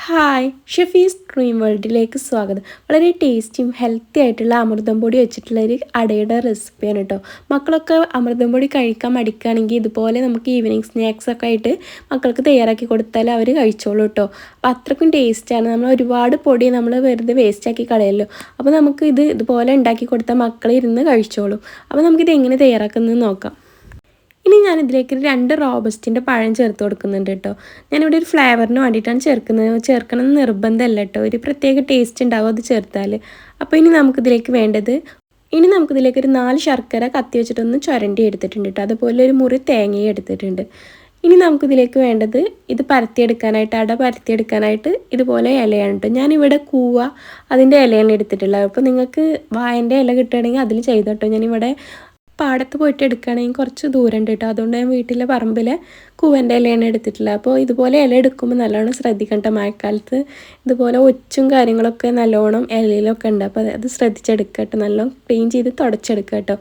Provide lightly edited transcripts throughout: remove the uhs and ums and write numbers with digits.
Hi ഷെഫീസ് dream വേൾഡിലേക്ക് സ്വാഗതം. വളരെ ടേസ്റ്റിയും ഹെൽത്തി ആയിട്ടുള്ള അമൃതം പൊടി വെച്ചിട്ടുള്ള ഒരു അടയുടെ റെസിപ്പിയാണ് കേട്ടോ. മക്കളൊക്കെ അമൃതം പൊടി കഴിക്കാൻ മടിക്കുകയാണെങ്കിൽ ഇതുപോലെ നമുക്ക് ഈവനിങ് സ്നാക്സൊക്കെ ആയിട്ട് മക്കൾക്ക് തയ്യാറാക്കി കൊടുത്താൽ അവർ കഴിച്ചോളൂ കേട്ടോ. അപ്പോൾ അത്രയ്ക്കും ടേസ്റ്റാണ്. നമ്മൾ ഒരുപാട് പൊടി നമ്മൾ വെറുതെ വേസ്റ്റാക്കി കളയല്ലോ. അപ്പോൾ നമുക്ക് ഇതുപോലെ ഉണ്ടാക്കി കൊടുത്താൽ മക്കൾ ഇരുന്ന് കഴിച്ചോളും. അപ്പോൾ നമുക്കിത് എങ്ങനെ തയ്യാറാക്കുന്നത് നോക്കാം. ഇനി ഞാനിതിലേക്ക് 2 റോബസ്റ്റിൻ്റെ പഴം ചേർത്ത് കൊടുക്കുന്നുണ്ട് കേട്ടോ. ഞാനിവിടെ ഒരു ഫ്ലേവറിന് വേണ്ടിയിട്ടാണ് ചേർക്കണം എന്ന് നിർബന്ധമല്ല കേട്ടോ. ഒരു പ്രത്യേക ടേസ്റ്റ് ഉണ്ടാവും അത് ചേർത്താൽ. അപ്പോൾ ഇനി നമുക്കിതിലേക്ക് ഒരു 4 ശർക്കര കത്തി വെച്ചിട്ടൊന്ന് ചുരണ്ടി എടുത്തിട്ടുണ്ട് കേട്ടോ. അതുപോലെ ഒരു മുറി തേങ്ങയും എടുത്തിട്ടുണ്ട്. ഇനി നമുക്കിതിലേക്ക് വേണ്ടത് ഇത് അട പരത്തിയെടുക്കാനായിട്ട് ഇതുപോലെ ഇലയാണ് കേട്ടോ. ഞാനിവിടെ കൂവ അതിൻ്റെ ഇലയാണ് എടുത്തിട്ടുള്ളത്. അപ്പോൾ നിങ്ങൾക്ക് വാഴൻ്റെ ഇല കിട്ടുകയാണെങ്കിൽ അതിൽ ചെയ്തോട്ടോ. ഞാനിവിടെ പാടത്ത് പോയിട്ട് എടുക്കുകയാണെങ്കിൽ കുറച്ച് ദൂരം ഉണ്ട് കേട്ടോ. അതുകൊണ്ട് ഞാൻ വീട്ടിലെ പറമ്പിൽ കൂവൻ്റെ ഇലയാണ് എടുത്തിട്ടുള്ളത്. അപ്പോൾ ഇതുപോലെ ഇല എടുക്കുമ്പോൾ നല്ലോണം ശ്രദ്ധിക്കണം കേട്ടോ. മഴക്കാലത്ത് ഇതുപോലെ ഒച്ചും കാര്യങ്ങളൊക്കെ നല്ലോണം ഇലയിലൊക്കെ ഉണ്ട്. അപ്പോൾ അത് ശ്രദ്ധിച്ചെടുക്കുക കേട്ടോ. നല്ലോണം ക്ലീൻ ചെയ്ത് തുടച്ചെടുക്കുക കേട്ടോ.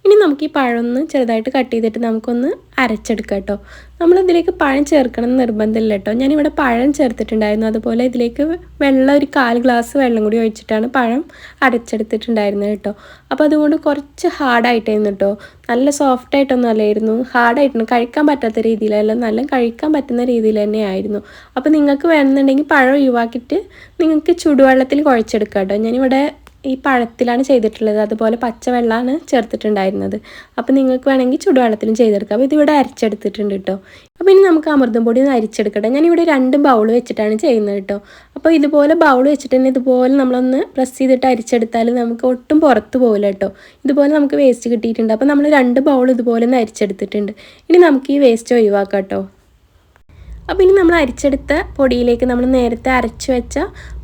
ഇനി നമുക്ക് ഈ പഴം ഒന്ന് ചെറുതായിട്ട് കട്ട് ചെയ്തിട്ട് നമുക്കൊന്ന് അരച്ചെടുക്കാം കേട്ടോ. നമ്മളിതിലേക്ക് പഴം ചേർക്കണം എന്ന് നിർബന്ധമില്ല കേട്ടോ. ഞാനിവിടെ പഴം ചേർത്തിട്ടുണ്ടായിരുന്നു. അതുപോലെ ഇതിലേക്ക് ഒരു 1/4 ഗ്ലാസ് വെള്ളം കൂടി ഒഴിച്ചിട്ടാണ് പഴം അരച്ചെടുത്തിട്ടുണ്ടായിരുന്നത് കേട്ടോ. അപ്പോൾ അതുകൊണ്ട് കുറച്ച് ഹാർഡായിട്ടായിരുന്നു കേട്ടോ. നല്ല സോഫ്റ്റായിട്ടൊന്നും അല്ലായിരുന്നു, ഹാർഡായിട്ടാണ്. കഴിക്കാൻ പറ്റാത്ത രീതിയിലല്ല, നല്ല കഴിക്കാൻ പറ്റുന്ന രീതിയിൽ തന്നെ ആയിരുന്നു. അപ്പോൾ നിങ്ങൾക്ക് വേണമെന്നുണ്ടെങ്കിൽ പഴം ഒഴിവാക്കിയിട്ട് നിങ്ങൾക്ക് ചുടുവെള്ളത്തിൽ കുഴച്ചെടുക്കാം കേട്ടോ. ഞാനിവിടെ ഈ പഴത്തിലാണ് ചെയ്തിട്ടുള്ളത്. അതുപോലെ പച്ചവെള്ളമാണ് ചേർത്തിട്ടുണ്ടായിരുന്നത്. അപ്പോൾ നിങ്ങൾക്ക് വേണമെങ്കിൽ ചുടുവെള്ളത്തിലും ചെയ്തെടുക്കാം. അപ്പോൾ ഇതിവിടെ അരച്ചെടുത്തിട്ടുണ്ട് കേട്ടോ. അപ്പോൾ ഇനി നമുക്ക് അമൃതം പൊടി ഒന്ന് അരിച്ചെടുക്കട്ടെ. ഞാനിവിടെ 2 ബൗൾ വെച്ചിട്ടാണ് ചെയ്യുന്നത് കേട്ടോ. അപ്പോൾ ഇതുപോലെ ബൗൾ വെച്ചിട്ട് തന്നെ ഇതുപോലെ നമ്മളൊന്ന് പ്രസ് ചെയ്തിട്ട് അരിച്ചെടുത്താൽ നമുക്ക് ഒട്ടും പുറത്ത് പോകില്ല കേട്ടോ. ഇതുപോലെ നമുക്ക് വേസ്റ്റ് കിട്ടിയിട്ടുണ്ട്. അപ്പോൾ നമ്മൾ 2 ബൗൾ ഇതുപോലെ ഒന്ന് അരിച്ചെടുത്തിട്ടുണ്ട്. ഇനി നമുക്ക് ഈ വേസ്റ്റ് ഒഴിവാക്കാം കേട്ടോ. അപ്പോൾ ഇനി നമ്മൾ അരിച്ചെടുത്ത പൊടിയിലേക്ക് നമ്മൾ നേരത്തെ അരച്ച് വെച്ച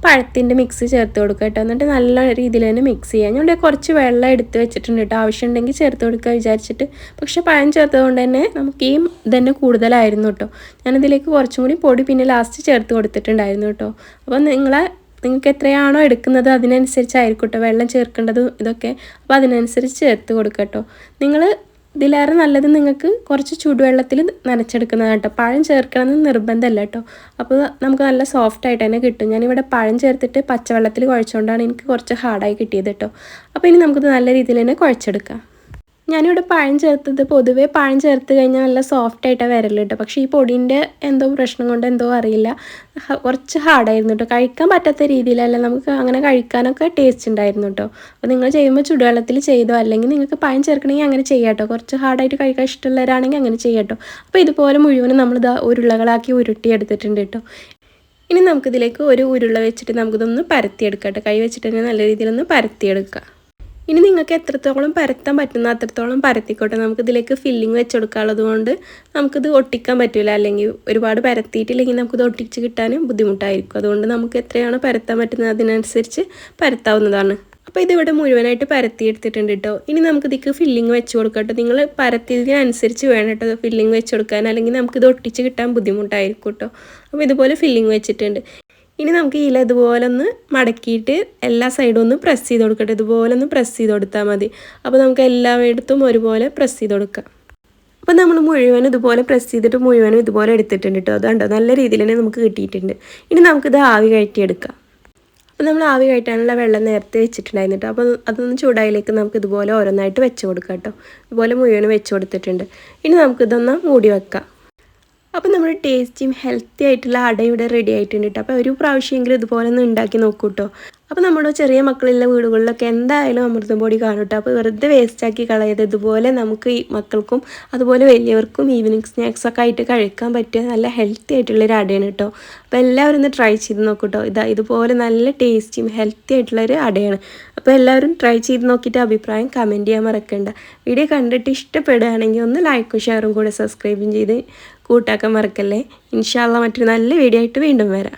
പഴത്തിൻ്റെ മിക്സ് ചേർത്ത് കൊടുക്കുക കേട്ടോ. എന്നിട്ട് നല്ല രീതിയിൽ തന്നെ മിക്സ് ചെയ്യാം. ഞാൻ കുറച്ച് വെള്ളം എടുത്ത് വെച്ചിട്ടുണ്ട് കേട്ടോ. ആവശ്യമുണ്ടെങ്കിൽ ചേർത്ത് കൊടുക്കുക വിചാരിച്ചിട്ട്. പക്ഷേ പഴം ചേർത്തതുകൊണ്ട് തന്നെ നമുക്ക് ഈ ഇതന്നെ കൂടുതലായിരുന്നു കേട്ടോ. ഞാനതിലേക്ക് കുറച്ചും കൂടി പൊടി പിന്നെ ലാസ്റ്റ് ചേർത്ത് കൊടുത്തിട്ടുണ്ടായിരുന്നു കേട്ടോ. അപ്പോൾ നിങ്ങൾക്ക് എത്രയാണോ എടുക്കുന്നത് അതിനനുസരിച്ചായിരിക്കും കേട്ടോ വെള്ളം ചേർക്കേണ്ടതും ഇതൊക്കെ. അപ്പോൾ അതിനനുസരിച്ച് ചേർത്ത് കൊടുക്കുക കേട്ടോ. ഇതിലേറെ നല്ലത് നിങ്ങൾക്ക് കുറച്ച് ചൂടുവെള്ളത്തിൽ നനച്ചെടുക്കുന്നതാണ് കേട്ടോ. പഴം ചേർക്കണമെന്ന് നിർബന്ധമല്ല കേട്ടോ. അപ്പോൾ നമുക്ക് നല്ല സോഫ്റ്റായിട്ട് തന്നെ കിട്ടും. ഞാനിവിടെ പഴം ചേർത്തിട്ട് പച്ചവെള്ളത്തിൽ കുഴച്ചുകൊണ്ടാണ് എനിക്ക് കുറച്ച് ഹാർഡായി കിട്ടിയത് കേട്ടോ. അപ്പോൾ ഇനി നമുക്കിത് നല്ല രീതിയിൽ തന്നെ കുഴച്ചെടുക്കാം. ഞാനിവിടെ പഴം ചേർത്തത് പൊതുവേ പഴം ചേർത്ത് കഴിഞ്ഞാൽ നല്ല സോഫ്റ്റായിട്ടാണ് വരല് കേട്ടോ. പക്ഷേ ഈ പൊടിൻ്റെ എന്തോ പ്രശ്നം കൊണ്ട് എന്തോ അറിയില്ല, കുറച്ച് ഹാർഡായിരുന്നു കേട്ടോ. കഴിക്കാൻ പറ്റാത്ത രീതിയിലല്ല, നമുക്ക് അങ്ങനെ കഴിക്കാനൊക്കെ ടേസ്റ്റ് ഉണ്ടായിരുന്നു കേട്ടോ. അപ്പോൾ നിങ്ങൾ ചെയ്യുമ്പോൾ ചുടുവെള്ളത്തിൽ ചെയ്തോ, അല്ലെങ്കിൽ നിങ്ങൾക്ക് പഴം ചേർക്കണമെങ്കിൽ അങ്ങനെ ചെയ്യാം കേട്ടോ. കുറച്ച് ഹാർഡായിട്ട് കഴിക്കാൻ ഇഷ്ടമുള്ളവരാണെങ്കിൽ അങ്ങനെ ചെയ്യാം കേട്ടോ. അപ്പോൾ ഇതുപോലെ മുഴുവനും നമ്മളിത് ഉരുളകളാക്കി ഉരുട്ടിയെടുത്തിട്ടുണ്ട് കേട്ടോ. ഇനി നമുക്കിതിലേക്ക് ഒരു ഉരുള വെച്ചിട്ട് നമുക്കിതൊന്ന് പരത്തിയെടുക്കാം കേട്ടോ. കൈ വെച്ചിട്ട് തന്നെ നല്ല രീതിയിലൊന്ന് പരത്തിയെടുക്കാം. ഇനി നിങ്ങൾക്ക് എത്രത്തോളം പരത്താൻ പറ്റുന്ന അത്രത്തോളം പരത്തിക്കോട്ടെ. നമുക്കിതിലേക്ക് ഫില്ലിങ് വെച്ച് കൊടുക്കാനുള്ളത് കൊണ്ട് നമുക്കിത് ഒട്ടിക്കാൻ പറ്റില്ല. അല്ലെങ്കിൽ ഒരുപാട് പരത്തിയിട്ടില്ലെങ്കിൽ നമുക്കിത് ഒട്ടിച്ച് കിട്ടാനും ബുദ്ധിമുട്ടായിരിക്കും. അതുകൊണ്ട് നമുക്ക് എത്രയാണോ പരത്താൻ പറ്റുന്നത് അതിനനുസരിച്ച് പരത്താവുന്നതാണ്. അപ്പോൾ ഇതിവിടെ മുഴുവനായിട്ട് പരത്തിയെടുത്തിട്ടുണ്ട് കേട്ടോ. ഇനി നമുക്കിതിക്ക് ഫില്ലിങ് വെച്ച് കൊടുക്കട്ടെ. നിങ്ങൾ പരത്തിയതിനനുസരിച്ച് വേണം കേട്ടോ ഫില്ലിങ് വെച്ച് കൊടുക്കാൻ, അല്ലെങ്കിൽ നമുക്കിത് ഒട്ടിച്ച് കിട്ടാൻ ബുദ്ധിമുട്ടായിരിക്കും കേട്ടോ. അപ്പോൾ ഇതുപോലെ ഫില്ലിങ് വെച്ചിട്ടുണ്ട്. ഇനി നമുക്ക് ഇല ഇതുപോലെ ഒന്ന് മടക്കിയിട്ട് എല്ലാ സൈഡും ഒന്ന് പ്രസ് ചെയ്ത് കൊടുക്കട്ടെ. ഇതുപോലെ ഒന്ന് പ്രസ് ചെയ്ത് കൊടുത്താൽ മതി. അപ്പോൾ നമുക്ക് എല്ലായിടത്തും ഒരുപോലെ പ്രസ് ചെയ്ത് കൊടുക്കാം. അപ്പോൾ നമ്മൾ മുഴുവനും ഇതുപോലെ പ്രസ് ചെയ്തിട്ട് മുഴുവനും ഇതുപോലെ എടുത്തിട്ടുണ്ട് കേട്ടോ. അതുകൊണ്ടോ നല്ല രീതിയിൽ തന്നെ നമുക്ക് കിട്ടിയിട്ടുണ്ട്. ഇനി നമുക്കിത് ആവി കയറ്റിയെടുക്കാം. അപ്പോൾ നമ്മൾ ആവി കയറ്റാനുള്ള വെള്ളം നേരത്തെ വെച്ചിട്ടുണ്ടായിരുന്നു കേട്ടോ. അപ്പോൾ അതൊന്ന് ചൂടായിലേക്ക് നമുക്ക് ഇതുപോലെ ഓരോന്നായിട്ട് വെച്ച് കൊടുക്കാം കേട്ടോ. ഇതുപോലെ മുഴുവനും വെച്ച് കൊടുത്തിട്ടുണ്ട്. ഇനി നമുക്കിതൊന്ന് മൂടി വെക്കാം. അപ്പോൾ നമ്മൾ ടേസ്റ്റിയും ഹെൽത്തി ആയിട്ടുള്ള അട ഇവിടെ റെഡി ആയിട്ടുണ്ട് കേട്ടോ. അപ്പോൾ ഒരു പ്രാവശ്യമെങ്കിലും ഇതുപോലെ ഒന്ന് ഉണ്ടാക്കി നോക്കൂ കേട്ടോ. അപ്പോൾ നമ്മുടെ ചെറിയ മക്കളുള്ള വീടുകളിലൊക്കെ എന്തായാലും അമൃതം പൊടി കാണും കേട്ടോ. അപ്പോൾ വെറുതെ വേസ്റ്റാക്കി കളയത് ഇതുപോലെ നമുക്ക് ഈ മക്കൾക്കും അതുപോലെ വലിയവർക്കും ഈവനിങ് സ്നാക്സൊക്കെ ആയിട്ട് കഴിക്കാൻ പറ്റിയ നല്ല ഹെൽത്തി ആയിട്ടുള്ളൊരു അടയാണ് കേട്ടോ. അപ്പോൾ എല്ലാവരും ഒന്ന് ട്രൈ ചെയ്ത് നോക്കൂ കേട്ടോ. ഇതുപോലെ നല്ല ടേസ്റ്റിയും ഹെൽത്തി ആയിട്ടുള്ളൊരു അടയാണ്. അപ്പോൾ എല്ലാവരും ട്രൈ ചെയ്ത് നോക്കിയിട്ട് അഭിപ്രായം കമൻറ്റ് ചെയ്യാൻ മറക്കണ്ട. വീഡിയോ കണ്ടിട്ട് ഇഷ്ടപ്പെടുകയാണെങ്കിൽ ഒന്ന് ലൈക്കും ഷെയറും കൂടെ സബ്സ്ക്രൈബും ചെയ്ത് കൂട്ടാക്കാൻ മറക്കല്ലേ. ഇൻഷാ അല്ലാഹ് മറ്റൊരു നല്ല വീഡിയോ ആയിട്ട് വീണ്ടും വരാം.